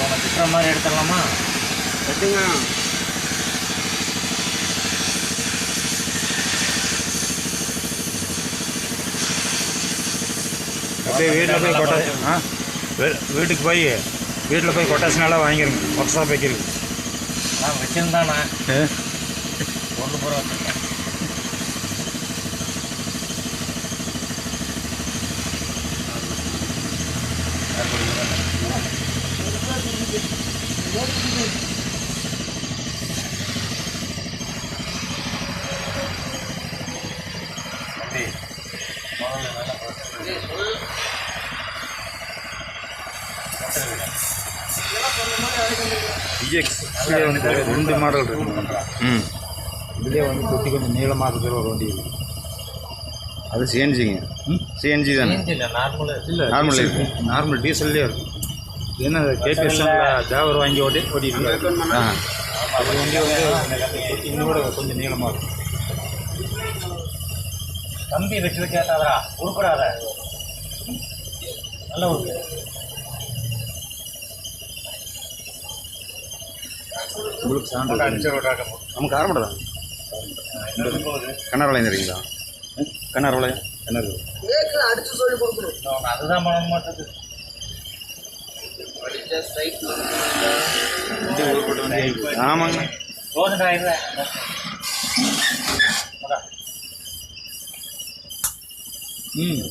உனக்கு திட்டுற மாதிரி எடுத்துடலாமா? எடுத்துங்க. அப்படியே வீட்டில் போய் கொட்டாச்சு. வீட்டுக்கு போய் வீட்டில் போய் கொட்டாசினால வாங்கிருங்க. ஒர்க் ஷாப் வைக்கிறது. நான் வச்சுருந்தானே ஒன்று பூரா வச்சுருக்கேன். டிஎக்ஸ் வந்து 2 மாடல் இருக்கு. இதுலேயே வந்து குட்டி கொஞ்சம் நீளமாக இருக்கிற ஒரு வண்டி இருக்குது. அது சிஎன்ஜிங்க. சிஎன்ஜி தானே? இல்லை நார்மல் டீசல்லே இருக்கும். என்ன கேபிஎஸ்என்ல ஜாவர் வாங்கி ஓட்டிட்டு அது வண்டி வந்து இன்னோட கொஞ்சம் நீளமாக இருக்கும். கம்பி வச்சு வைக்காதா, உருப்படாத, நல்ல உருக்கு. உங்களுக்கு சான்று நம்ம காரமடை தான். கண்ணார் வளையம் தெரியுங்களா? கண்ணார் வளையம் அடிச்சு சொல்லி கொடுக்கணும். அதுதான் பண்ண மாட்டேது. ஆமாங்க. ரோஜன் ஆயிடுறேன். ம்